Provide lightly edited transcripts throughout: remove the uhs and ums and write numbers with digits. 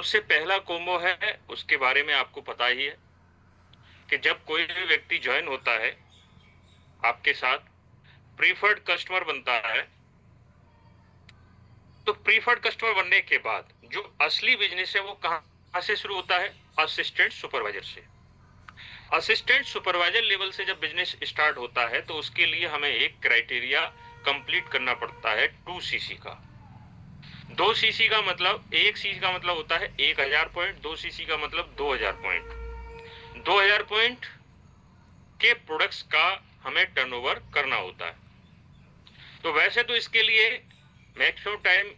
सबसे पहला कॉम्बो है, उसके बारे में आपको पता ही है कि जब कोई भी व्यक्ति ज्वाइन होता है आपके साथ, प्रीफर्ड कस्टमर बनता है, तो प्रीफर्ड कस्टमर बनने के बाद जो असली बिजनेस है वो कहां से शुरू होता है? असिस्टेंट सुपरवाइजर से। असिस्टेंट सुपरवाइजर लेवल से जब बिजनेस स्टार्ट होता है तो उसके लिए हमें एक क्राइटेरिया कंप्लीट करना पड़ता है 2 सीसी का। 2 सीसी का मतलब, 1 सीसी का मतलब होता है 1000 पॉइंट, 2 सीसी का मतलब 2000 पॉइंट। 2000 पॉइंट के प्रोडक्ट्स का हमें टर्नओवर करना होता है। तो वैसे तो इसके लिए मैक्सिमम टाइम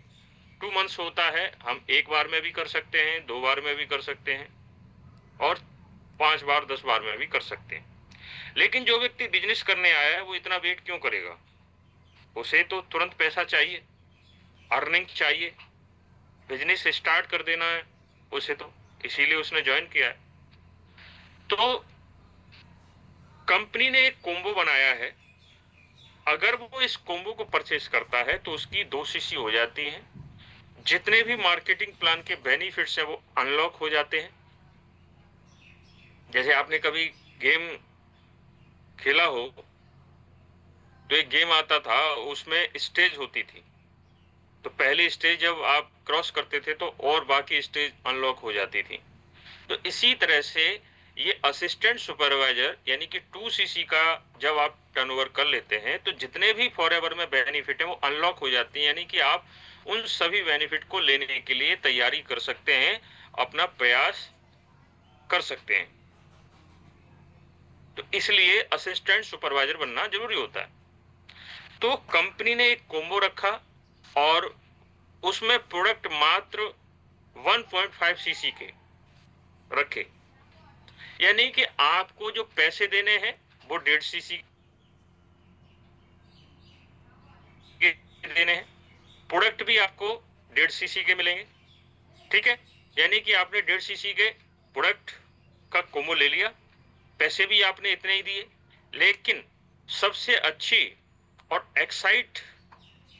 2 मंथ्स होता है। हम एक बार में भी कर सकते हैं, 2 बार में भी कर सकते हैं और 5 बार 10 बार में भी कर सकते हैं। लेकिन जो व्यक्ति बिजनेस करने आया है वो इतना वेट क्यों करेगा? उसे तो तुरंत पैसा चाहिए, अर्निंग चाहिए, बिजनेस स्टार्ट कर देना है उसे, तो इसीलिए उसने ज्वाइन किया है। तो कंपनी ने एक कॉम्बो बनाया है। अगर वो इस कॉम्बो को परचेस करता है तो उसकी 2 सीसी हो जाती हैं। जितने भी मार्केटिंग प्लान के बेनिफिट्स हैं वो अनलॉक हो जाते हैं। जैसे आपने कभी गेम खेला हो तो एक गेम आता था, उसमें स्टेज होती थी। तो पहली स्टेज जब आप क्रॉस करते थे तो और बाकी स्टेज अनलॉक हो जाती थी। तो इसी तरह से ये असिस्टेंट सुपरवाइजर यानी कि 2 सीसी का जब आप टर्नओवर कर लेते हैं तो जितने भी फॉरएवर में बेनिफिट है वो अनलॉक हो जाती हैं, यानी कि आप उन सभी बेनिफिट को लेने के लिए तैयारी कर सकते हैं, अपना प्रयास कर सकते हैं। तो इसलिए असिस्टेंट सुपरवाइजर बनना जरूरी होता है। तो कंपनी ने एक कॉम्बो रखा और उसमें प्रोडक्ट मात्र 1.5 सीसी के रखे, यानी कि आपको जो पैसे देने हैं वो 1.5 सीसी के देने हैं, प्रोडक्ट भी आपको 1.5 सीसी के मिलेंगे। ठीक है, यानी कि आपने 1.5 सीसी के प्रोडक्ट का कॉम्बो ले लिया, पैसे भी आपने इतने ही दिए। लेकिन सबसे अच्छी और एक्साइट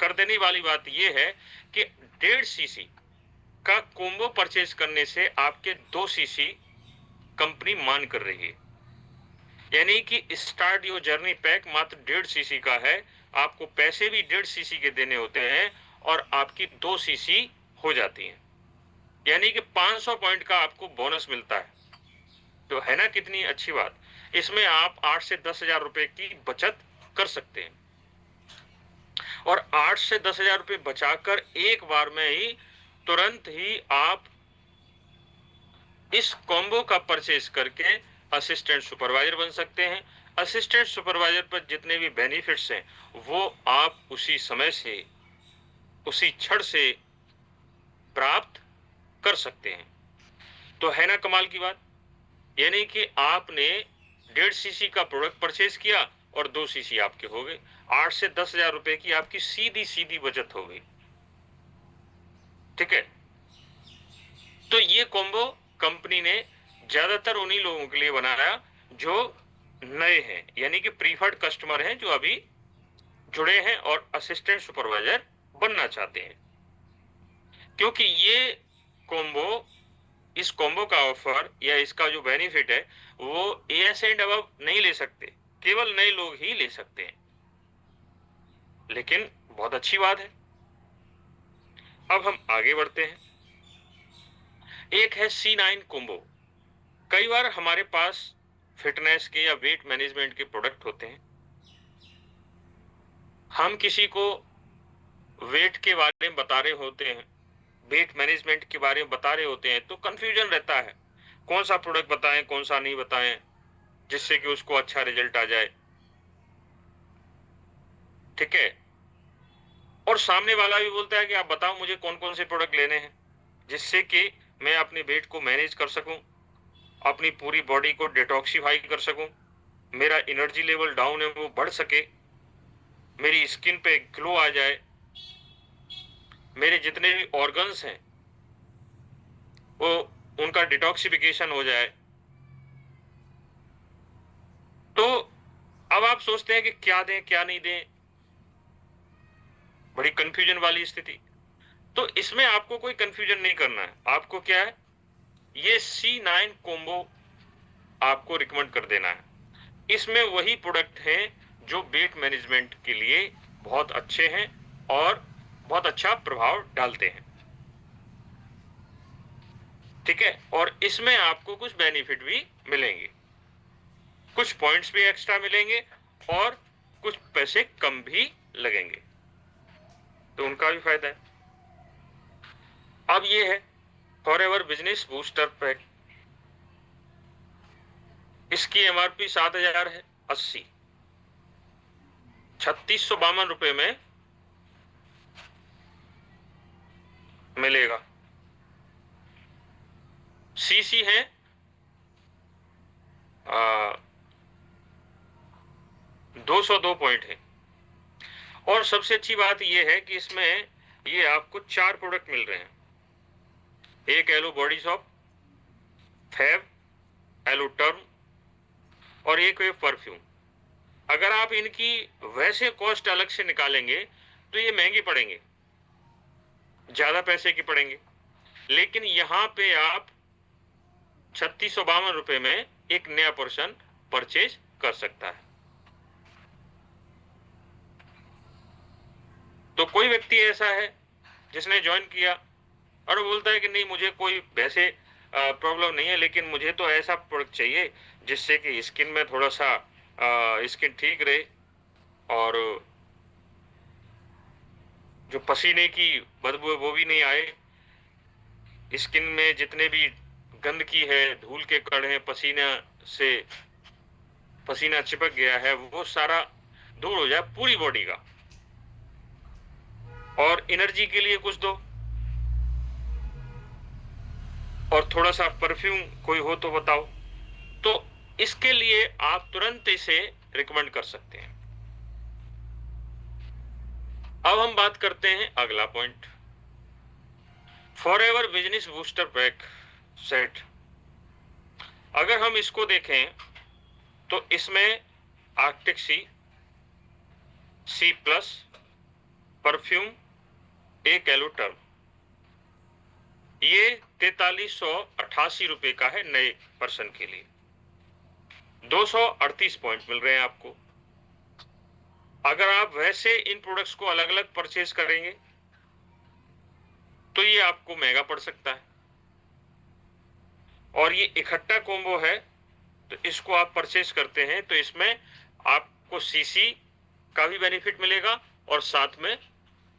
कर देने वाली बात यह है कि 1.5 सीसी का कॉम्बो परचेज करने से आपके 2 सीसी कंपनी मान कर रही है, यानी कि स्टार्ट योर जर्नी पैक मात्र 1.5 सीसी का है। आपको पैसे भी 1.5 सीसी के देने होते हैं और आपकी 2 सीसी हो जाती हैं, यानी कि 500 पॉइंट का आपको बोनस मिलता है। तो है ना कितनी अच्छी बात। इसमें आप 8 से 10 हजार रुपए की बचत कर सकते हैं और 8 से 10 हजार रुपए बचाकर एक बार में ही तुरंत ही आप इस कॉम्बो का परचेज करके असिस्टेंट सुपरवाइजर बन सकते हैं। असिस्टेंट सुपरवाइजर पर जितने भी बेनिफिट्स हैं वो आप उसी समय से, उसी क्षण से प्राप्त कर सकते हैं। तो है ना कमाल की बात, यानी कि आपने 1.5 सीसी का प्रोडक्ट परचेज किया और 2 सीसी आपके हो गए। 8 से 10 हजार रुपए की आपकी सीधी सीधी बचत हो गई। ठीक है, तो ये कॉम्बो कंपनी ने ज्यादातर उन्हीं लोगों के लिए बनाया जो नए हैं, यानी कि प्रीफर्ड कस्टमर हैं जो अभी जुड़े हैं और असिस्टेंट सुपरवाइजर बनना चाहते हैं। क्योंकि ये कॉम्बो, इस कॉम्बो का ऑफर या इसका जो बेनिफिट है वो एएस एंड अबव नहीं ले सकते, केवल नए लोग ही ले सकते हैं। लेकिन बहुत अच्छी बात है। अब हम आगे बढ़ते हैं। एक है C9 कॉम्बो। कई बार हमारे पास फिटनेस के या वेट मैनेजमेंट के प्रोडक्ट होते हैं, हम किसी को वेट के बारे में बता रहे होते हैं, वेट मैनेजमेंट के बारे में बता रहे होते हैं, तो कंफ्यूजन रहता है कौन सा प्रोडक्ट बताएं कौन सा नहीं बताएं जिससे कि उसको अच्छा रिजल्ट आ जाए। ठीक है, और सामने वाला भी बोलता है कि आप बताओ मुझे कौन कौन से प्रोडक्ट लेने हैं जिससे कि मैं अपने वेट को मैनेज कर सकूं, अपनी पूरी बॉडी को डिटॉक्सिफाई कर सकूं, मेरा एनर्जी लेवल डाउन है वो बढ़ सके, मेरी स्किन पे ग्लो आ जाए, मेरे जितने भी ऑर्गन्स हैं वो उनका डिटॉक्सिफिकेशन हो जाए। तो अब आप सोचते हैं कि क्या दें क्या नहीं दें, बड़ी कंफ्यूजन वाली स्थिति। तो इसमें आपको कोई कंफ्यूजन नहीं करना है, आपको क्या है, ये C9 कॉम्बो आपको रिकमेंड कर देना है। इसमें वही प्रोडक्ट हैं जो वेट मैनेजमेंट के लिए बहुत अच्छे हैं और बहुत अच्छा प्रभाव डालते हैं, ठीक है। और इसमें आपको कुछ बेनिफिट भी मिलेंगे, कुछ पॉइंट्स भी एक्स्ट्रा मिलेंगे और कुछ पैसे कम भी लगेंगे, तो उनका भी फायदा है। अब ये है फॉरएवर बिजनेस बूस्टर पैक, इसकी एमआरपी 7,000 है 80, 3652 रुपए में मिलेगा। सीसी है 202 पॉइंट है। और सबसे अच्छी बात यह है कि इसमें ये आपको 4 प्रोडक्ट मिल रहे हैं, एक aloe Body Shop, fab, aloe term और एक वे परफ्यूम। अगर आप इनकी वैसे कॉस्ट अलग से निकालेंगे तो ये महंगी पड़ेंगे, ज्यादा पैसे की पड़ेंगे, लेकिन यहां पे आप 3652 रुपए में एक नया पर्सन परचेज कर सकता है। तो कोई व्यक्ति ऐसा है जिसने ज्वाइन किया और बोलता है कि नहीं मुझे कोई वैसे प्रॉब्लम नहीं है, लेकिन मुझे तो ऐसा प्रोडक्ट चाहिए जिससे कि स्किन में थोड़ा सा स्किन ठीक रहे और जो पसीने की बदबू है वो भी नहीं आए, स्किन में जितने भी गंदगी है, धूल के कण हैं, पसीना चिपक गया है, वो सारा दूर हो जाए पूरी बॉडी का। और एनर्जी के लिए कुछ दो, और थोड़ा सा परफ्यूम कोई हो तो बताओ। तो इसके लिए आप तुरंत इसे रिकमेंड कर सकते हैं। अब हम बात करते हैं अगला point, forever business booster pack set. अगर हम इसको देखें तो इसमें आर्कटिक सी प्लस, परफ्यूम, एक एलो टर्म, ये 4388 रुपए का है नए पर्सन के लिए। 238 पॉइंट मिल रहे हैं आपको। अगर आप वैसे इन प्रोडक्ट्स को अलग अलग परचेज करेंगे तो ये आपको महंगा पड़ सकता है, और ये इकट्ठा कॉम्बो है, तो इसको आप परचेज करते हैं तो इसमें आपको सीसी का भी बेनिफिट मिलेगा और साथ में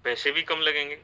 पैसे भी कम लगेंगे।